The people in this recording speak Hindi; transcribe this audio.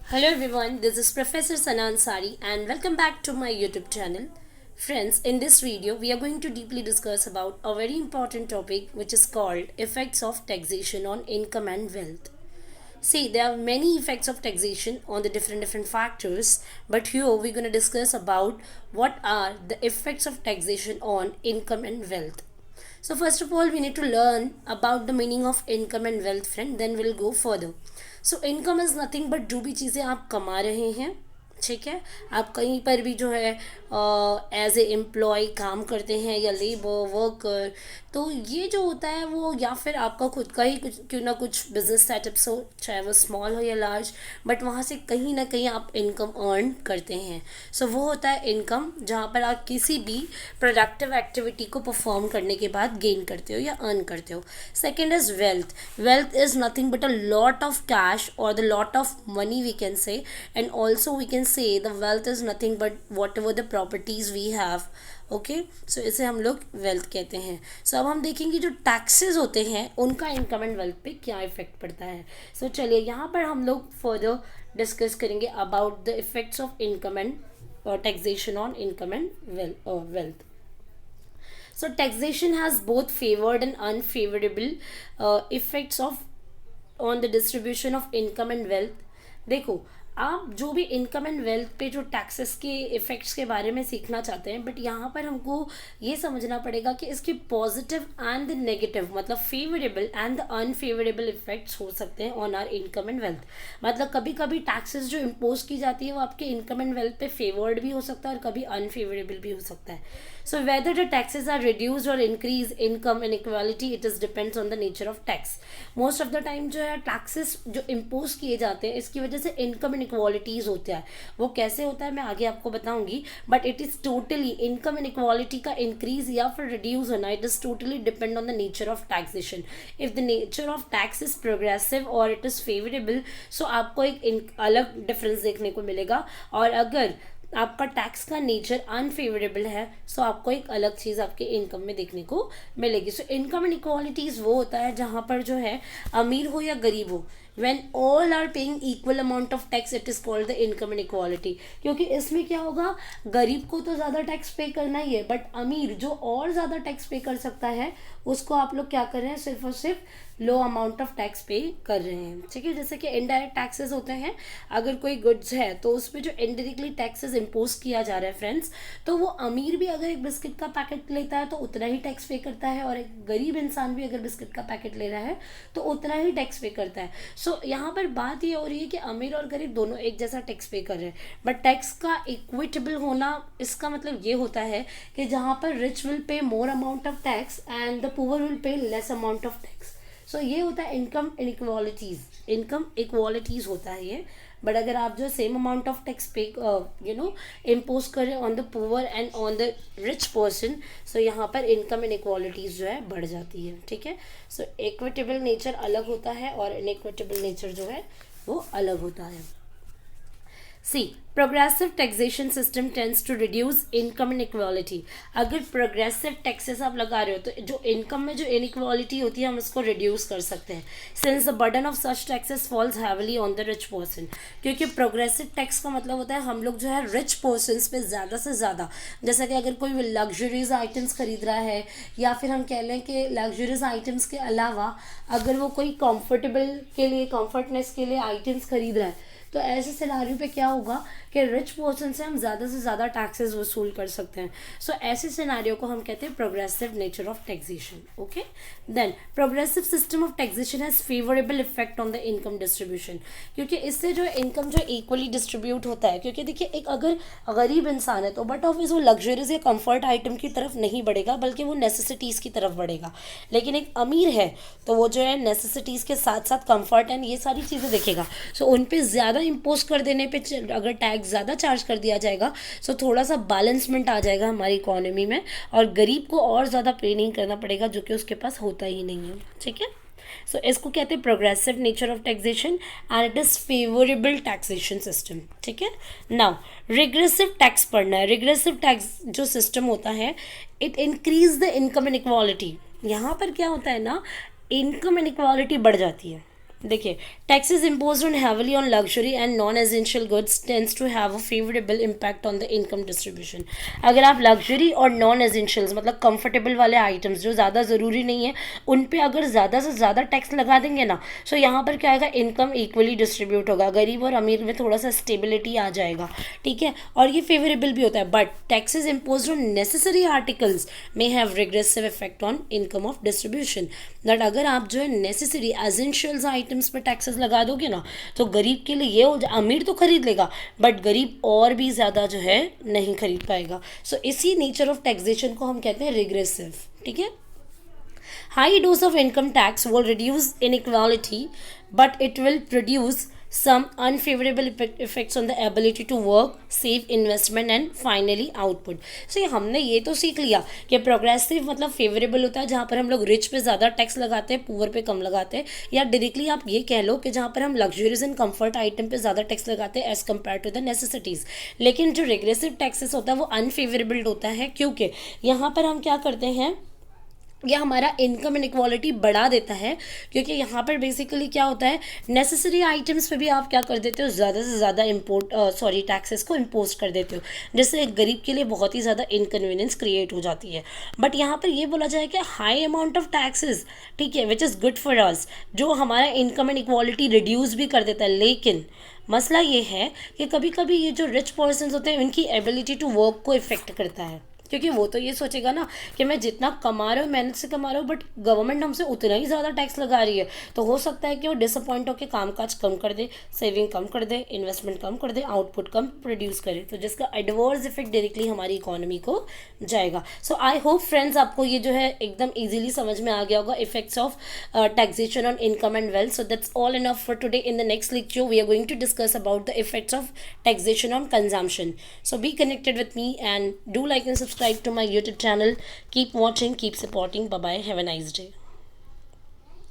Hello everyone, this is Professor Sana Ansari and welcome back to my YouTube channel. Friends, in this video we are going to deeply discuss about a very important topic which is called effects of taxation on income and wealth. See, there are many effects of taxation on the different factors, but here we're going to discuss about what are the effects of taxation on income and wealth. So first of all, we need to learn about the meaning of income and wealth, friend, then we'll go further. So income is nothing but जो भी चीज़ें आप कमा रहे हैं, ठीक है, आप कहीं पर भी जो है एज ए एम्प्लॉय काम करते हैं या लेबर वर्कर, तो ये जो होता है वो या फिर आपका खुद का ही कुछ क्यों ना कुछ बिजनेस सेटअप्स हो, चाहे वो स्मॉल हो या लार्ज, बट वहाँ से कहीं ना कहीं आप इनकम अर्न करते हैं. सो वो होता है इनकम, जहाँ पर आप किसी भी प्रोडक्टिव एक्टिविटी को परफॉर्म करने के बाद गेन करते हो या अर्न करते हो. Second is wealth. Wealth is nothing but a lot of cash और the lot of money we can say, and also we can say the wealth is nothing but whatever the properties we have. Okay, so इसे हम लोग वेल्थ कहते हैं. सो अब हम देखेंगे जो टैक्सेस होते हैं उनका इनकम एंड वेल्थ पे क्या इफेक्ट पड़ता है. सो चलिए यहाँ पर हम लोग फर्दर डिस्कस करेंगे about the effects of income and taxation on income and wealth. So taxation has both favored and unfavorable effects of on the distribution of income and wealth. देखो, आप जो भी इनकम एंड वेल्थ पे जो टैक्सेस के इफ़ेक्ट्स के बारे में सीखना चाहते हैं, बट यहाँ पर हमको ये समझना पड़ेगा कि इसके पॉजिटिव एंड द नेगेटिव, मतलब favourable and the unfavourable effects हो सकते हैं on our income and wealth. मतलब कभी कभी टैक्सेस जो इम्पोज की जाती है वो आपके इनकम एंड वेल्थ पे फेवर्ड भी हो सकता है और कभी अनफेवरेबल भी हो सकता है. So whether the taxes are reduce और increase income inequality, it is depends on the nature of tax. Most of the time जो है टैक्सेस जो इम्पोज किए जाते हैं इसकी वजह से इनकम इनइक्वालिटीज़ होता है. वो कैसे होता है मैं आगे आपको बताऊंगी, but it is totally income inequality का इंक्रीज या फिर रिड्यूस होना, it is totally depend on the nature of taxation. If the nature of tax is progressive और इट इज़ फेवरेबल, सो आपको एक अलग डिफरेंस देखने को मिलेगा. और अगर आपका टैक्स का नेचर अनफेवरेबल है, सो आपको एक अलग चीज़ आपके इनकम में देखने को मिलेगी. सो इनकम इनइक्वालिटीज़ वो होता है जहाँ पर जो है अमीर हो या गरीब हो, when all are paying equal amount of tax, it is called the income inequality. क्योंकि इसमें क्या होगा, गरीब को तो ज़्यादा टैक्स पे करना ही है, बट अमीर जो और ज़्यादा टैक्स पे कर सकता है उसको आप लोग क्या कर रहे हैं, सिर्फ और सिर्फ लो अमाउंट ऑफ टैक्स पे कर रहे हैं. ठीक है, जैसे कि इनडायरेक्ट टैक्सेस होते हैं. अगर कोई गुड्स है तो उस पर जो इनडायरेक्टली टैक्सेस इम्पोज किया जा रहा है फ्रेंड्स, तो वो अमीर भी अगर एक बिस्किट का पैकेट लेता है तो उतना ही टैक्स पे करता है, और एक गरीब इंसान भी अगर बिस्किट का पैकेट ले रहा है तो उतना ही टैक्स पे करता है. सो यहाँ पर बात ये हो रही है कि अमीर और गरीब दोनों एक जैसा टैक्स पे कर रहे हैं, बट टैक्स का इक्विटेबल होना, इसका मतलब ये होता है कि जहाँ पर rich will pay more amount of tax and the poor will pay less amount of tax. So ये होता है इनकम इनइक्वालिटीज़. इनकम इक्वालिटीज़ होता है ये. बट अगर आप जो same amount of tax pay impose करें on the poor and on the rich person, so यहाँ पर इनकम इनइक्वालिटीज़ जो है बढ़ जाती है. ठीक है, सो इक्विटेबल नेचर अलग होता है और इनइक्विटेबल नेचर जो है वो अलग होता है. See, progressive taxation system tends to reduce income inequality. अगर प्रोग्रेसिव टैक्सेस आप लगा रहे हो तो जो इनकम में जो इनइक्वालिटी होती है हम उसको रिड्यूस कर सकते हैं, since the burden of such taxes falls heavily on the rich person. क्योंकि प्रोग्रेसिव टैक्स का मतलब होता है हम लोग जो है रिच पर्सनस पे ज़्यादा से ज़्यादा, जैसा कि अगर कोई लग्जरीज आइटम्स खरीद रहा है, या फिर हम कह लें कि लग्जरीज आइटम्स के अलावा अगर वो कोई कंफर्टेबल के लिए, कंफर्टनेस के लिए आइटम्स खरीद रहा है, तो ऐसे सिनारियो पे क्या होगा कि रिच पर्सन से हम ज़्यादा से ज़्यादा टैक्सेस वसूल कर सकते हैं. सो ऐसे सिनारियो को हम कहते हैं progressive nature of taxation. Okay, then progressive system of taxation has favourable effect on the income distribution. क्योंकि इससे जो इनकम जो इक्वली डिस्ट्रीब्यूट होता है, क्योंकि देखिए एक अगर गरीब इंसान है तो बट ऑफिस वो लग्जरीज या कंफर्ट आइटम की तरफ नहीं बढ़ेगा, बल्कि वो नेसेसिटीज़ की तरफ बढ़ेगा. लेकिन एक अमीर है तो वो जो है नेसेसिटीज़ के साथ साथ कंफर्ट एंड ये सारी चीज़ें देखेगा. सो उन पर ज़्यादा इम्पोज कर देने पे अगर टैक्स ज़्यादा चार्ज कर दिया जाएगा, सो थोड़ा सा बैलेंसमेंट आ जाएगा हमारी इकोनॉमी में, और गरीब को और ज़्यादा पे नहीं करना पड़ेगा जो कि उसके पास होता ही नहीं है. ठीक है, सो इसको कहते हैं progressive nature of taxation and it is favourable taxation system. ठीक है, नाउ रिग्रेसिव टैक्स पढ़ना है. रिग्रेसिव टैक्स जो सिस्टम होता है, it increase the income inequality. यहाँ पर क्या होता है ना, इनकम इनइक्वालिटी बढ़ जाती है. देखिए, taxes imposed on heavily on luxury and non-essential goods tends to have a favorable impact on the income distribution. अगर आप लग्जरी और नॉन एसेंशियल्स मतलब कंफर्टेबल वाले आइटम्स जो ज़्यादा ज़रूरी नहीं है उन पे अगर ज़्यादा से ज़्यादा टैक्स लगा देंगे ना, सो यहाँ पर क्या आएगा, इनकम इक्वली डिस्ट्रीब्यूट होगा, गरीब और अमीर में थोड़ा सा स्टेबिलिटी आ जाएगा, ठीक है, और ये फेवरेबल भी होता है. But taxes impose on necessary articles may have regressive effect on income of distribution. That अगर आप जो है नेसेसरी एसेंशियल्स आइटम्स पर टैक्सेस लगा दोगे ना, तो गरीब के लिए ये हो अमीर तो खरीद लेगा बट गरीब और भी ज़्यादा जो है नहीं खरीद पाएगा. सो इसी नेचर ऑफ टैक्सेशन को हम कहते हैं रिग्रेसिव. ठीक है. High dose of income tax will reduce inequality, but it will produce some unfavorable effects on the ability to work, save, investment and finally output. So हमने ये तो सीख लिया कि प्रोग्रेसिव मतलब फेवरेबल होता है जहाँ पर हम लोग रिच पे ज़्यादा टैक्स लगाते हैं, पुअर पे कम लगाते हैं, या डायरेक्टली आप ये कह लो कि जहाँ पर हम लग्जरीज एंड कंफर्ट आइटम पे ज़्यादा टैक्स लगाते हैं as compared to the necessities. लेकिन जो रिग्रेसिव टैक्सेस होता है वो अनफेवरेबल होता है, क्योंकि यहाँ पर हम क्या करते हैं, यह हमारा इनकम इनक्वालिटी बढ़ा देता है, क्योंकि यहाँ पर बेसिकली क्या होता है, नेसेसरी आइटम्स पे भी आप क्या कर देते हो, ज़्यादा से ज़्यादा टैक्सेस को इम्पोज कर देते हो, जिससे एक गरीब के लिए बहुत ही ज़्यादा इनकन्वीनियंस क्रिएट हो जाती है. बट यहाँ पर ये बोला जाए कि हाई अमाउंट ऑफ टैक्सेस, ठीक है, which is good for us, जो हमारा इनकम इनक्वालिटी रिड्यूस भी कर देता है. लेकिन मसला ये है कि कभी कभी ये जो रिच पर्सन होते हैं उनकी एबिलिटी टू वर्क को इफेक्ट करता है, क्योंकि वो तो ये सोचेगा ना कि मैं जितना कमा रहा हूँ मेहनत से कमा रहा हूँ बट गवर्नमेंट हमसे उतना ही ज़्यादा टैक्स लगा रही है, तो हो सकता है कि वो डिसअपॉइंट होकर कामकाज कम कर दे, सेविंग कम कर दे, इन्वेस्टमेंट कम कर दे, आउटपुट कम प्रोड्यूस करे, तो जिसका एडवर्स इफेक्ट डायरेक्टली हमारी इकोनॉमी को जाएगा. सो आई होप फ्रेंड्स आपको ये जो है एकदम ईजिली समझ में आ गया होगा effects of taxation on income and wealth. So that's all enough for today. In the next lecture we are going to discuss about the effects of taxation on consumption. So be connected with me and do like and subscribe to my YouTube channel. Keep watching, keep supporting. Bye bye. Have a nice day.